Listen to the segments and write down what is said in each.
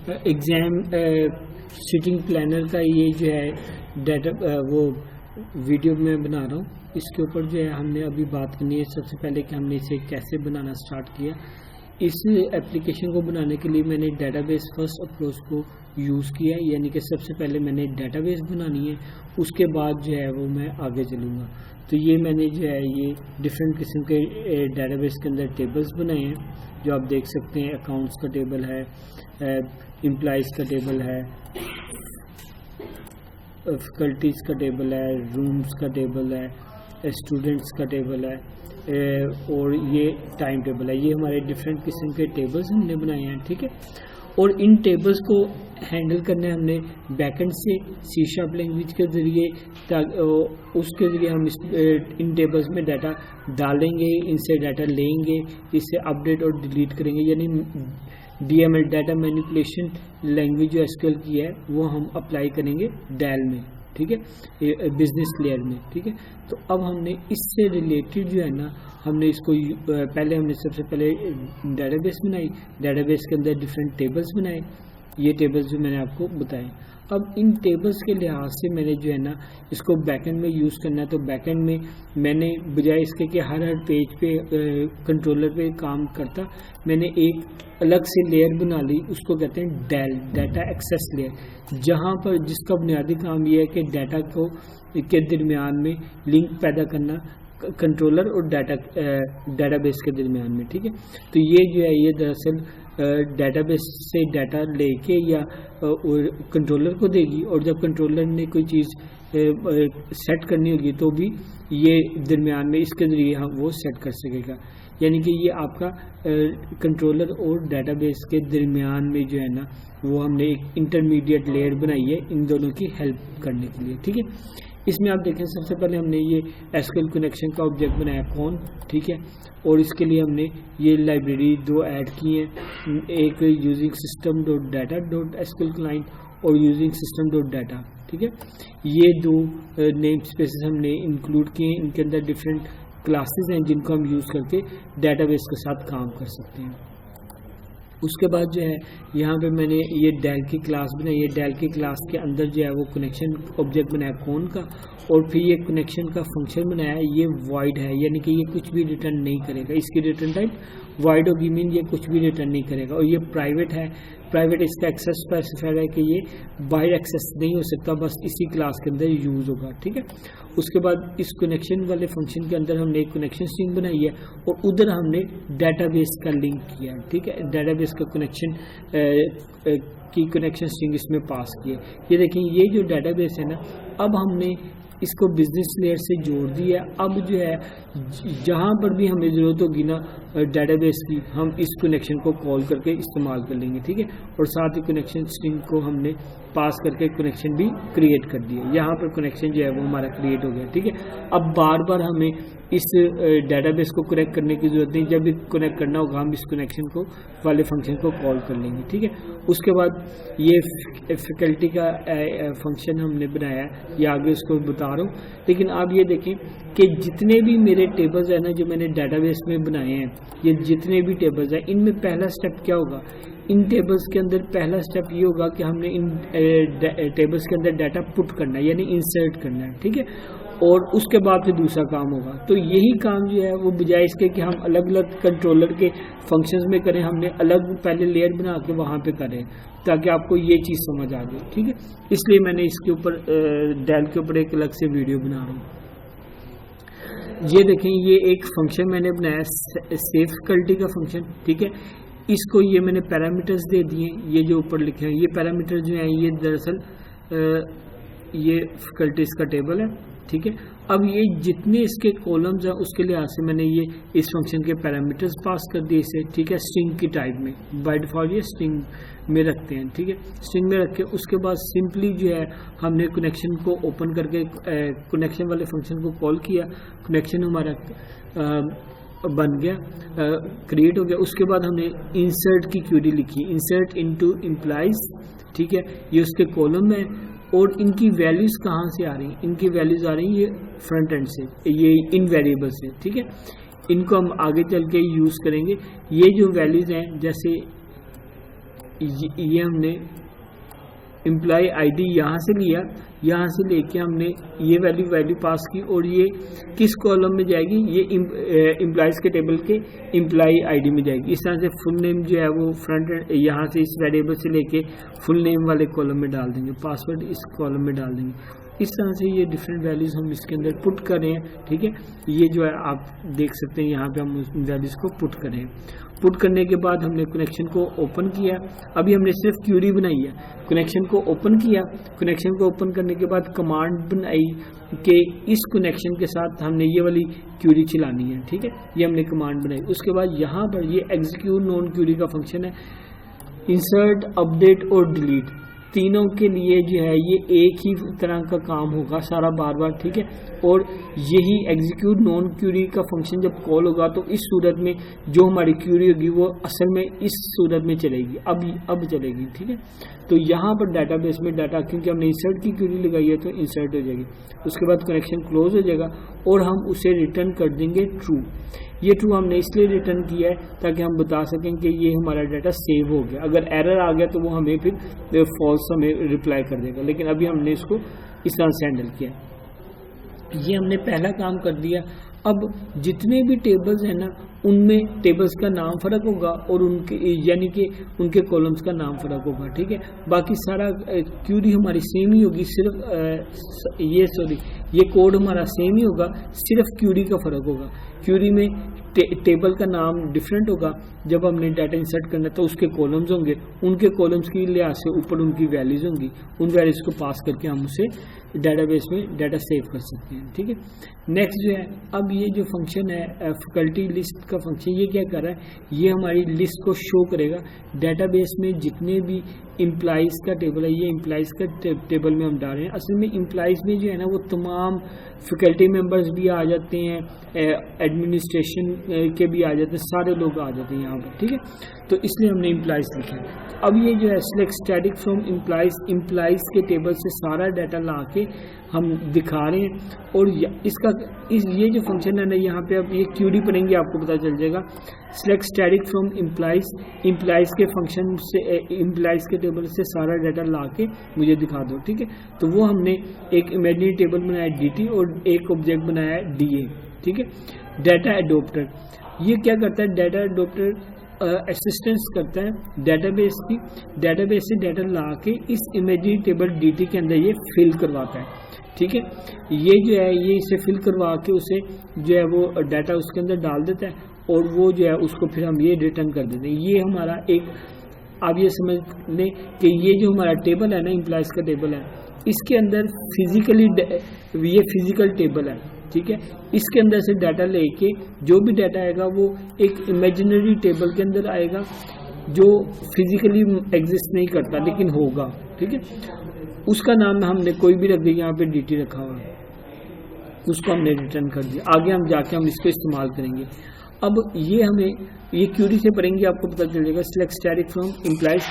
Exam sitting planner का ये जो है डाटा वो वीडियो मैं बना रहा हूँ। इसके ऊपर जो है हमने अभी बात करनी है सबसे पहले कि हमने इसे कैसे बनाना स्टार्ट किया। इस एप्लीकेशन को बनाने के लिए मैंने डेटाबेस फर्स्ट अप्रोच को यूज़ किया है, यानी कि सबसे पहले मैंने डेटाबेस बनानी है, उसके बाद जो है वो मैं आगे चलूँगा। तो ये मैंने जो है ये डिफरेंट किस्म के डेटाबेस के अंदर टेबल्स बनाए हैं जो आप देख सकते हैं। अकाउंट्स का टेबल है, एम्प्लॉइज़ का टेबल है, फैकल्टीज़ का टेबल है, रूम्स का टेबल है, स्टूडेंट्स का टेबल है और ये टाइम टेबल है। ये हमारे डिफरेंट किस्म के टेबल्स हमने बनाए हैं, ठीक है। और इन टेबल्स को हैंडल करने हमने बैकएंड से C# लैंग्वेज के ज़रिए उसके ज़रिए हम इन टेबल्स में डाटा डालेंगे, इनसे डाटा लेंगे, इसे अपडेट और डिलीट करेंगे। यानी DML डाटा मैनिपुलेशन लैंग्वेज जो SQL की है वो हम अप्लाई करेंगे डेल में, ठीक है, बिजनेस लेयर में, ठीक है। तो अब हमने इससे रिलेटेड जो है ना हमने इसको पहले हमने सबसे पहले डेटाबेस बनाई, डेटाबेस के अंदर डिफरेंट टेबल्स बनाए, ये टेबल्स जो मैंने आपको बताए। अब इन टेबल्स के लिहाज से मैंने जो है ना इसको बैकएंड में यूज़ करना है। तो बैकएंड में मैंने बजाय इसके कि हर पेज पे कंट्रोलर पे काम करता, मैंने एक अलग से लेयर बना ली, उसको कहते हैं डेल, डाटा एक्सेस लेयर, जहाँ पर जिसका बुनियादी काम ये है कि डाटा को के दरमियान में लिंक पैदा करना कंट्रोलर और डेटाबेस के दरमियान में, ठीक है। तो ये जो है ये दरअसल डेटाबेस से डाटा लेके या कंट्रोलर को देगी, और जब कंट्रोलर ने कोई चीज़ सेट करनी होगी तो भी ये दरमियान में इसके ज़रिए हम वो सेट कर सकेगा। यानी कि ये आपका कंट्रोलर और डेटाबेस के दरमियान में जो है ना वो हमने एक इंटरमीडिएट लेयर बनाई है इन दोनों की हेल्प करने के लिए, ठीक है। इसमें आप देखें सबसे पहले हमने ये SQL कनेक्शन का ऑब्जेक्ट बनाया कौन, ठीक है, और इसके लिए हमने ये लाइब्रेरी 2 ऐड की हैं, एक using system dot data dot SQL client और यूजिंग सिस्टम डॉट डाटा, ठीक है। ये 2 नेम स्पेसेस हमने इंक्लूड किए हैं, इनके अंदर डिफरेंट क्लासेस हैं जिनको हम यूज़ करके डेटाबेस के साथ काम कर सकते हैं। उसके बाद जो है यहाँ पे मैंने ये डेल की क्लास बनाई है, डेल की क्लास के अंदर जो है वो कनेक्शन ऑब्जेक्ट बनाया कौन का, और फिर ये कनेक्शन का फंक्शन बनाया है, ये वॉइड है, यानी कि ये कुछ भी रिटर्न नहीं करेगा, इसकी रिटर्न टाइप वॉइड होगी, मीन ये कुछ भी रिटर्न नहीं करेगा। और ये प्राइवेट है, प्राइवेट इसका एक्सेस स्पेसिफाइड है कि ये बाहर एक्सेस नहीं हो सकता, बस इसी क्लास के अंदर यूज़ होगा, ठीक है। उसके बाद इस कनेक्शन वाले फंक्शन के अंदर हमने एक कनेक्शन स्ट्रिंग बनाई है और उधर हमने डेटाबेस का लिंक किया, ठीक है, डेटाबेस का कनेक्शन की कनेक्शन स्ट्रिंग इसमें पास की है। ये देखें ये जो डेटाबेस है ना, अब हमने इसको बिजनेस लेयर से जोड़ दिया। अब जो है जहाँ पर भी हमें ज़रूरत होगी ना डेटाबेस की, हम इस कनेक्शन को कॉल करके इस्तेमाल कर लेंगे, ठीक है। और साथ ही कनेक्शन स्ट्रिंग को हमने पास करके कनेक्शन भी क्रिएट कर दिया। यहाँ पर कनेक्शन जो है वो हमारा क्रिएट हो गया, ठीक है। अब बार बार हमें इस डेटाबेस को कनेक्ट करने की ज़रूरत नहीं, जब भी कनेक्ट करना होगा हम इस कनेक्शन को वाले फंक्शन को कॉल कर लेंगे, ठीक है। उसके बाद ये फैकल्टी का फंक्शन हमने बनाया है, ये आगे उसको बता रहा हूँ। लेकिन आप ये देखें कि जितने भी मेरे टेबल्स हैं ना जो मैंने डेटाबेस में बनाए हैं, ये जितने भी टेबल्स हैं, इनमें पहला स्टेप क्या होगा, इन टेबल्स के अंदर पहला स्टेप ये होगा कि हमने इन टेबल्स के अंदर डाटा पुट करना है, यानी इंसर्ट करना है, ठीक है। और उसके बाद फिर दूसरा काम होगा। तो यही काम जो है वो बजाय इसके कि हम अलग अलग कंट्रोलर के फंक्शंस में करें, हमने अलग पहले लेयर बना के वहाँ पे करें ताकि आपको ये चीज़ समझ आ जाए, ठीक है। इसलिए मैंने इसके ऊपर डेल के ऊपर एक अलग से वीडियो बना रहा हूँ। ये देखें ये एक फंक्शन मैंने बनाया सेव फैकल्टी का फंक्शन, ठीक है। इसको ये मैंने पैरामीटर्स दे दिए, ये जो ऊपर लिखे हैं ये पैरामीटर जो हैं ये दरअसल ये फैकल्टीज का टेबल है, ठीक है। अब ये जितने इसके कॉलम्स हैं उसके लिहाज से मैंने ये इस फंक्शन के पैरामीटर्स पास कर दिए इसे, ठीक है, स्ट्रिंग की टाइप में। बाय डिफॉल्ट ये स्ट्रिंग में रखते हैं, ठीक है, स्ट्रिंग में रख के उसके बाद सिंपली जो है हमने कनेक्शन को ओपन करके कनेक्शन वाले फंक्शन को कॉल किया, कनेक्शन हमारा बन गया, क्रिएट हो गया। उसके बाद हमने इंसर्ट की क्वेरी लिखी, इंसर्ट इनटू एम्प्लॉइज, ठीक है, ये उसके कॉलम है और इनकी वैल्यूज़ कहाँ से आ रही हैं, इनकी वैल्यूज़ आ रही हैं ये फ्रंट एंड से, ये इन वेरिएबल से, ठीक है। इनको हम आगे चल के यूज़ करेंगे। ये जो वैल्यूज़ हैं जैसे ये हमने एम्प्लॉय आईडी यहाँ से लिया, यहाँ से लेके हमने ये वैल्यू पास की और ये किस कॉलम में जाएगी, ये एम्प्लॉयज़ के टेबल के एम्प्लॉय आईडी में जाएगी। इस तरह से फुल नेम जो है वो फ्रंट यहाँ से इस वेरिएबल से लेके फुल नेम वाले कॉलम में डाल देंगे, पासवर्ड इस कॉलम में डाल देंगे। इस तरह से ये डिफरेंट वैल्यूज़ हम इसके अंदर पुट करें, ठीक है। ये जो है आप देख सकते हैं यहाँ पे हम उस वैल्यूज़ को पुट करें। पुट करने के बाद हमने कनेक्शन को ओपन किया। अभी हमने सिर्फ क्यूरी बनाई है, कनेक्शन को ओपन किया। कनेक्शन को ओपन करने के बाद कमांड बनाई कि इस कनेक्शन के साथ हमने ये वाली क्यूरी चलानी है, ठीक है। ये हमने कमांड बनाई। उसके बाद यहाँ पर ये एग्जीक्यूट नॉन क्यूरी का फंक्शन है। इंसर्ट, अपडेट और डिलीट तीनों के लिए जो है ये एक ही तरह का काम होगा सारा बार बार, ठीक है। और यही एग्जीक्यूट नॉन क्यूरी का फंक्शन जब कॉल होगा तो इस सूरत में जो हमारी क्यूरी होगी वो असल में इस सूरत में चलेगी, अब चलेगी, ठीक है। तो यहाँ पर डाटाबेस में डाटा, क्योंकि हमने इंसर्ट की क्यूरी लगाई है तो इंसर्ट हो जाएगी। उसके बाद कनेक्शन क्लोज हो जाएगा और हम उसे रिटर्न कर देंगे ट्रू। ये ट्रू हमने इसलिए रिटर्न किया है ताकि हम बता सकें कि ये हमारा डाटा सेव हो गया। अगर एरर आ गया तो वो हमें फिर फॉल्स हमें रिप्लाई कर देगा, लेकिन अभी हमने इसको इस तरह से हैंडल किया। ये हमने पहला काम कर दिया। अब जितने भी टेबल्स हैं ना उनमें टेबल्स का नाम फ़र्क होगा और उनके यानी कि उनके कॉलम्स का नाम फ़र्क होगा, ठीक है। बाकी सारा क्यूरी हमारी सेम ही होगी, सिर्फ ये कोड हमारा सेम ही होगा, सिर्फ क्यूरी का फ़र्क होगा। क्यूरी में टेबल का नाम डिफरेंट होगा। जब हमने डाटा इंसर्ट करना तो उसके कॉलम्स होंगे, उनके कॉलम्स की लिहाज से ऊपर उनकी वैल्यूज़ होंगी। उन वैल्यूज़ को पास करके हम उसे डाटाबेस में डाटा सेव कर सकते हैं, ठीक है। नेक्स्ट जो है, अब ये जो फंक्शन है फैकल्टी लिस्ट का फंक्शन, ये क्या कर रहा है, ये हमारी लिस्ट को शो करेगा डाटाबेस में जितने भी एम्प्लॉइज़ का टेबल है। ये एम्प्लॉइज़ का टेबल में हम डाल रहे हैं। असल में एम्प्लॉइज़ में जो है ना वो तमाम फैकल्टी मेंबर्स भी आ जाते हैं, एडमिनिस्ट्रेशन के भी आ जाते हैं, सारे लोग आ जाते हैं यहाँ पर, ठीक है। तो इसलिए हमने एम्प्लॉइज़ लिखा है। अब ये जो है सिलेक्ट स्टैटिक फ्रॉम एम्प्लॉइज़ के टेबल से सारा डाटा ला के हम दिखा रहे हैं। और ये जो फंक्शन है ना, यहाँ पे अब ये क्यूरी पढ़ेंगे आपको पता चल जाएगा। सिलेक्ट स्टैटिक फ्रॉम एम्प्लॉइज़ के फंक्शन से एम्प्लॉइज़ के टेबल से सारा डाटा ला के मुझे दिखा दो, ठीक है। तो वो हमने एक इमेजिनरी टेबल बनाया dt और एक ऑब्जेक्ट बनाया da, ठीक है। डाटा एडोप्टर, ये क्या करता है, डाटा एडोप्टर असिस्टेंस करता है डाटाबेस की। डाटाबेस से डाटा ला के इस इमेजिनरी टेबल dt के अंदर ये फिल करवाता है, ठीक है। ये जो है ये इसे फिल करवा के उसे जो है वो डाटा उसके अंदर डाल देता है और वो जो है उसको फिर हम ये रिटर्न कर देते हैं। ये हमारा एक, आप ये समझ लें कि ये जो हमारा टेबल है ना, एम्प्लॉइज़ का टेबल है, इसके अंदर ये फिजिकल टेबल है, ठीक है। इसके अंदर से डाटा लेके जो भी डाटा आएगा वो एक इमेजिनरी टेबल के अंदर आएगा जो फिजिकली एग्जिस्ट नहीं करता लेकिन होगा, ठीक है। उसका नाम हमने कोई भी रख दिया, यहाँ पे dt रखा हुआ है, उसको हमने रिटर्न कर दिया। आगे हम जाके हम इसको इस्तेमाल करेंगे। अब ये क्यूरी से पढ़ेंगे, आपको पता चल जाएगा। सिलेक्ट स्टैटिक फ्रॉम एम्प्लॉइज़,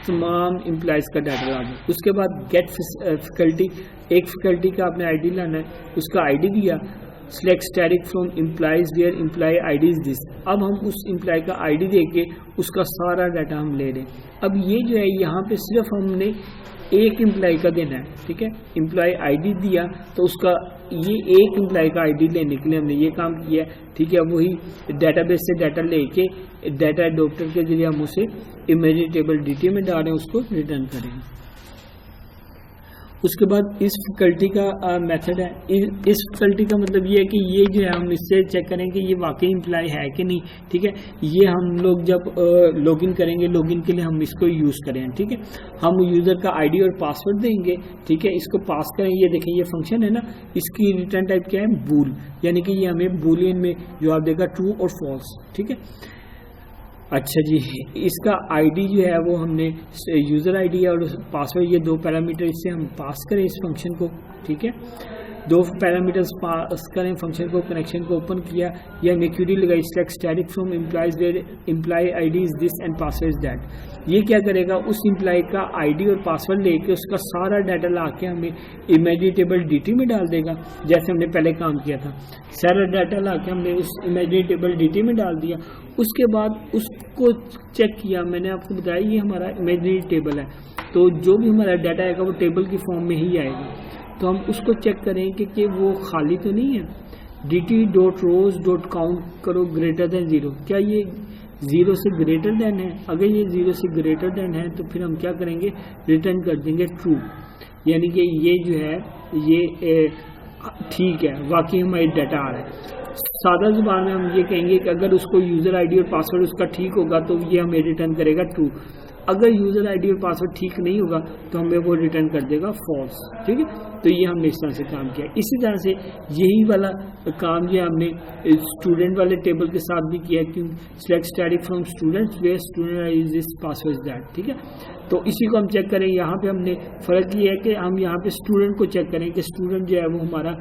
तमाम एम्प्लॉइज़ का डाटा ला दो। उसके बाद गेट फैकल्टी, एक फैकल्टी का आपने आईडी लाना है, उसका आईडी दिया। Select static from employees where employ ID is this. अब हम उस एम्प्लॉय का आईडी देके उसका सारा डाटा हम ले रहे हैं। अब ये जो है यहाँ पे सिर्फ हमने एक एम्प्लॉय का देना है, ठीक है। एम्प्लॉय आईडी दिया तो उसका ये एक एम्प्लॉय का आईडी लेने के लिए हमने ये काम किया, ठीक है। वही डाटाबेस से डाटा लेके डाटा एडोप्टर के जरिए हम उसे इमेजिनरी टेबल dt में डाल रहे हैं, उसको रिटर्न करेंगे। उसके बाद इस फैकल्टी का मेथड है। इस फैकल्टी का मतलब ये है कि ये जो है हम इससे चेक करें कि ये वाकई एम्प्लॉय है कि नहीं, ठीक है। ये हम लोग जब लॉगिन करेंगे, लॉगिन के लिए हम इसको यूज़ करें, ठीक है। हम यूज़र का आईडी और पासवर्ड देंगे, ठीक है। इसको पास करें, ये देखें ये फंक्शन है ना, इसकी रिटर्न टाइप क्या है, बूल, यानी कि ये हमें बूलियन में जवाब देगा ट्रू और फॉल्स, ठीक है। अच्छा जी, इसका आईडी जो है वो हमने यूज़र आईडी और पासवर्ड, ये दो पैरामीटर इससे हम पास करें इस फंक्शन को, ठीक है। दो पैरामीटर्स पास करें, फंक्शन को कनेक्शन को ओपन किया, या हमने क्यूरी लगाई select static from employees where employ ID is this and password is that. ये क्या करेगा, उस एम्प्लॉय का आईडी और पासवर्ड लेके उसका सारा डाटा ला के हमें इमेजिनरी टेबल डीटी में डाल देगा, जैसे हमने पहले काम किया था। सारा डाटा ला के हमने उस इमेजिनरी टेबल डीटी में डाल दिया, उसके बाद उसको चेक किया। मैंने आपको बताया ये हमारा इमेजिनरी टेबल है, तो जो भी हमारा डाटा आएगा वो टेबल की फॉर्म में ही आएगा। तो हम उसको चेक करें कि वो खाली तो नहीं है। dt.rows.count करो ग्रेटर देन 0, क्या ये 0 से ग्रेटर देन है? अगर ये 0 से ग्रेटर देन है तो फिर हम क्या करेंगे, रिटर्न कर देंगे ट्रू, यानी कि ये जो है ये ठीक है, वाकई हमारी डाटा आ रहा है। सादा जुबान में हम ये कहेंगे कि अगर उसको यूज़र आईडी और पासवर्ड उसका ठीक होगा तो ये हमें रिटर्न करेगा ट्रू। अगर यूज़र आईडी और पासवर्ड ठीक नहीं होगा तो हमें वो रिटर्न कर देगा फॉल्स। ठीक है, तो ये हमने इस तरह से काम किया। इसी तरह से यही वाला काम ये हमने स्टूडेंट वाले टेबल के साथ भी किया, क्यों select static from students where student is this password is that. ठीक है, तो इसी को हम चेक करें। यहाँ पे हमने फ़र्क ये है कि हम यहाँ पे स्टूडेंट को चेक करें कि स्टूडेंट जो है वो हमारा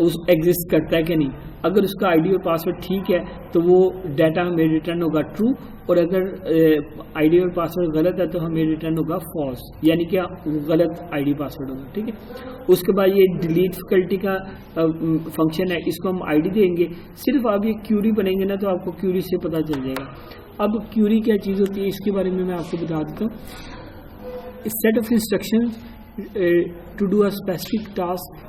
उस एग्जिस्ट करता है कि नहीं। अगर उसका आईडी और पासवर्ड ठीक है तो वो डाटा हमें रिटर्न होगा ट्रू, और अगर आईडी और पासवर्ड गलत है तो हमें रिटर्न होगा फॉल्स, यानी कि गलत आईडी पासवर्ड होगा। ठीक है, उसके बाद ये डिलीट फैकल्टी का फंक्शन है, इसको हम आईडी देंगे। सिर्फ आप ये क्यूरी बनेंगे ना तो आपको क्यूरी से पता चल जाएगा। अब क्यूरी क्या चीज़ होती है इसके बारे में मैं आपको बता देता हूँ। Set of instruction to do a specific task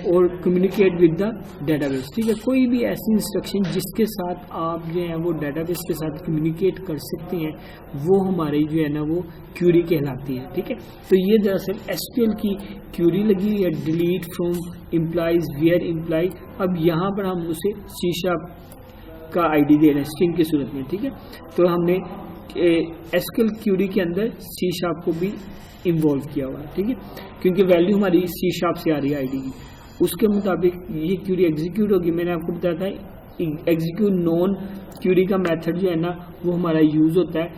और कम्युनिकेट विद द डेटाबेस। ठीक है, कोई भी ऐसी इंस्ट्रक्शन जिसके साथ आप जो है वो डेटाबेस के साथ कम्युनिकेट कर सकते हैं वो हमारी जो है ना वो क्यूरी कहलाती है। ठीक है, तो ये दरअसल एसक्यूएल की क्यूरी लगी हुई है, delete from employees where employee. अब यहाँ पर हम उसे सी शार्प का आईडी दे रहे हैं स्ट्रिंग की सूरत में। ठीक है, तो हमने एसक्यूएल क्यूरी के अंदर सी शार्प को भी इन्वॉल्व किया हुआ है। ठीक है, क्योंकि वैल्यू हमारी सी शार्प से आ रही है आईडी की, उसके मुताबिक ये क्यूरी एग्जीक्यूट होगी। मैंने आपको बताया था एग्जीक्यूट नॉन क्यूरी का मेथड जो है ना वो हमारा यूज़ होता है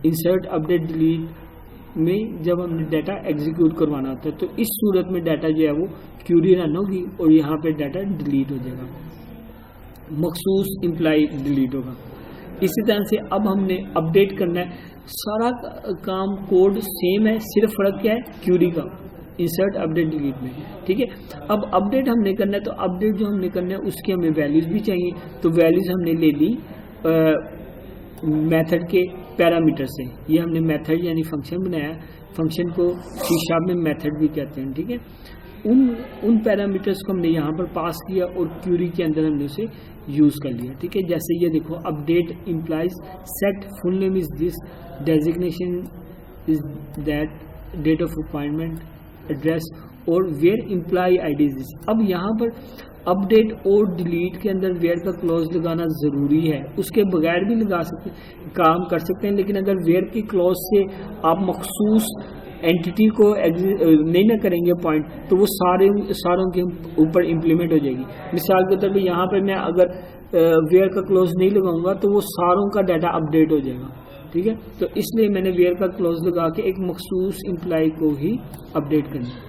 इंसर्ट अपडेट डिलीट में, जब हमने डाटा एग्जीक्यूट करवाना होता है। तो इस सूरत में डाटा जो है वो क्यूरी रन होगी और यहाँ पे डाटा डिलीट हो जाएगा, मखसूस इम्प्लाई डिलीट होगा। इसी तरह से अब हमने अपडेट करना है, सारा काम कोड सेम है, सिर्फ फ़र्क क्या है क्यूरी का, इंसर्ट अपडेट डिलीट में। ठीक है, अब अपडेट हमने करना है, तो अपडेट जो हमने करना है उसकी हमें वैल्यूज़ भी चाहिए। तो वैल्यूज़ हमने ले ली मेथड के पैरामीटर से। ये हमने मेथड यानी फंक्शन बनाया, फंक्शन को सी शार्प में मेथड भी कहते हैं। ठीक है, उन पैरामीटर्स को हमने यहाँ पर पास किया और क्यूरी के अंदर हमने उसे यूज़ कर लिया। ठीक है, जैसे ये देखो update employees set full name is this, designation is that, date of appointment, address और where employ ID is this. अब यहाँ पर अपडेट और डिलीट के अंदर वेयर का क्लॉज लगाना ज़रूरी है, उसके बगैर भी लगा सकते काम कर सकते हैं, लेकिन अगर वेयर की क्लॉज से आप मखसूस एंटिटी को नहीं ना करेंगे पॉइंट तो वो सारों के ऊपर इम्प्लीमेंट हो जाएगी। मिसाल के तौर पे यहाँ पर मैं अगर वेयर का क्लोज नहीं लगाऊंगा तो वो सारों का डाटा अपडेट हो जाएगा। ठीक है, तो इसलिए मैंने वेयर का क्लोज लगा के एक मखसूस एम्प्लॉय को ही अपडेट करना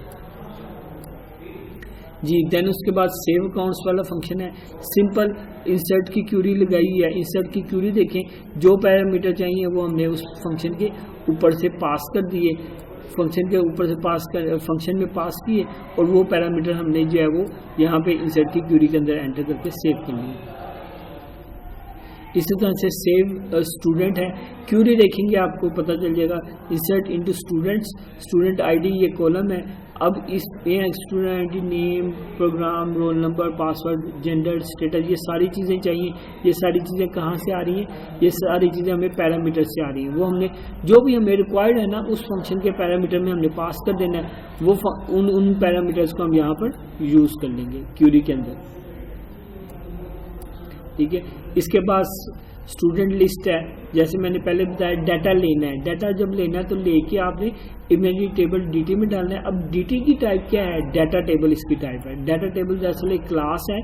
जी। देन उसके बाद सेव अकाउंट्स वाला फंक्शन है, सिंपल इंसर्ट की क्यूरी लगाई है। इंसर्ट की क्यूरी देखें, जो पैरामीटर चाहिए वो हमने उस फंक्शन के ऊपर से पास कर दिए, फंक्शन के ऊपर से पास कर फंक्शन में पास किए और वो पैरामीटर हमने जो है वो यहाँ पे इंसर्ट की क्यूरी के अंदर एंटर करके सेव कर लिए। इसी तरह से सेव स्टूडेंट है, क्यूरी देखेंगे आपको पता चल जाएगा, insert into students, student ID ये कॉलम है। अब इस student ID, name, program, roll number, password, gender, status, ये सारी चीज़ें चाहिए। ये सारी चीज़ें कहाँ से आ रही हैं? ये सारी चीज़ें हमें पैरामीटर से आ रही हैं। वो हमने जो भी हमें रिक्वायर्ड है ना उस फंक्शन के पैरामीटर में हमने पास कर देना है, वो उन पैरामीटर्स को हम यहाँ पर यूज़ कर लेंगे क्यूरी के अंदर। ठीक है, इसके बाद स्टूडेंट लिस्ट है, जैसे मैंने पहले बताया डाटा लेना है। डाटा जब लेना है तो लेके आपने इमेजिनरी टेबल डीटी में डालना है। अब डीटी की टाइप क्या है? डाटा टेबल इसकी टाइप है। डाटा टेबल दरअसल एक क्लास है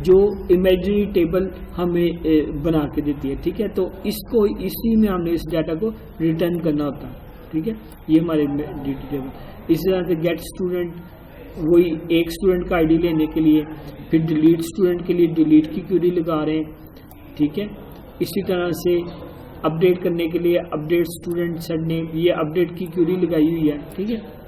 जो इमेजिनरी टेबल हमें बना के देती है। ठीक है, तो इसको इसी में हमने इस डाटा को रिटर्न करना होता है। ठीक है, ये हमारे डीटी टेबल। इसी तरह से गेट स्टूडेंट वही एक स्टूडेंट का आईडी लेने के लिए, फिर डिलीट स्टूडेंट के लिए डिलीट की क्यूरी लगा रहे हैं, ठीक है। इसी तरह से अपडेट करने के लिए अपडेट स्टूडेंट सेट नेम, ये अपडेट की क्यूरी लगाई हुई है, ठीक है।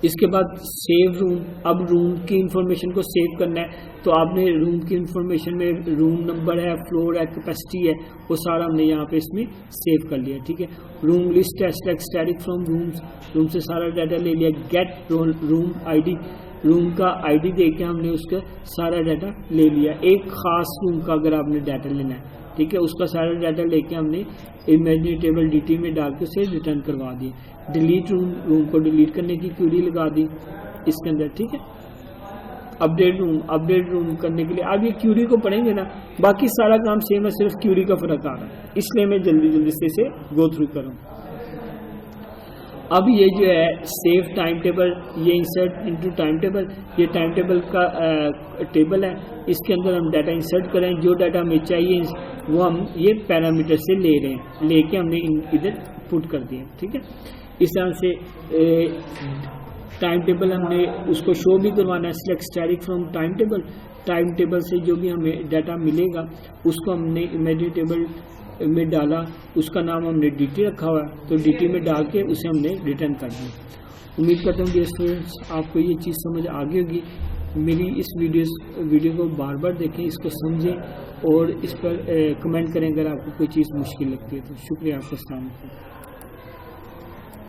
इसके बाद सेव रूम, अब रूम की इंफॉर्मेशन को सेव करना है तो आपने रूम की इंफॉर्मेशन में रूम नंबर है, फ्लोर है, कैपेसिटी है, वो सारा हमने यहाँ पे इसमें सेव कर लिया, ठीक है। रूम लिस्ट है, स्टैटिक फ्रॉम रूम्स, रूम से सारा डाटा ले लिया। गेट रूम आईडी, रूम का आईडी देके हमने उसका सारा डाटा ले लिया। एक खास रूम का अगर आपने डाटा लेना है, ठीक है, उसका सारा डाटा लेके हमने इमेजिनरी टेबल DT में डाल के उसे रिटर्न करवा दिया। डिलीट रूम, रूम को डिलीट करने की क्यूरी लगा दी इसके अंदर, ठीक है। अपडेट रूम करने के लिए अब ये क्यूरी को पढ़ेंगे ना, बाकी सारा काम सेम है, सिर्फ क्यूरी का फर्क आ रहा है, इसलिए मैं जल्दी से इसे गो थ्रू करूँ। अब ये जो है सेव टाइम टेबल, ये इंसर्ट इनटू टाइम टेबल, ये टाइम टेबल का टेबल है, इसके अंदर हम डाटा इंसर्ट करें, जो डाटा हमें चाहिए वो हम ये पैरामीटर से ले रहे हैं, लेके हमने इधर पुट कर दिया, ठीक है। इस तरह से टाइम टेबल हमने उसको शो भी करवाना है। Select static from time table, time table से जो भी हमें डाटा मिलेगा उसको हमने इमेजिनरी टेबल में डाला, उसका नाम हमने DT रखा हुआ है, तो DT में डाल के उसे हमने रिटर्न कर दिया। उम्मीद करता हूँ डियर स्टूडेंट्स आपको ये चीज़ समझ आ गई होगी। मेरी इस वीडियो को बार बार देखें, इसको समझें और इस पर कमेंट करें अगर आपको कोई चीज़ मुश्किल लगती है तो। शुक्रिया आपका। अस्सलाम वालेकुम।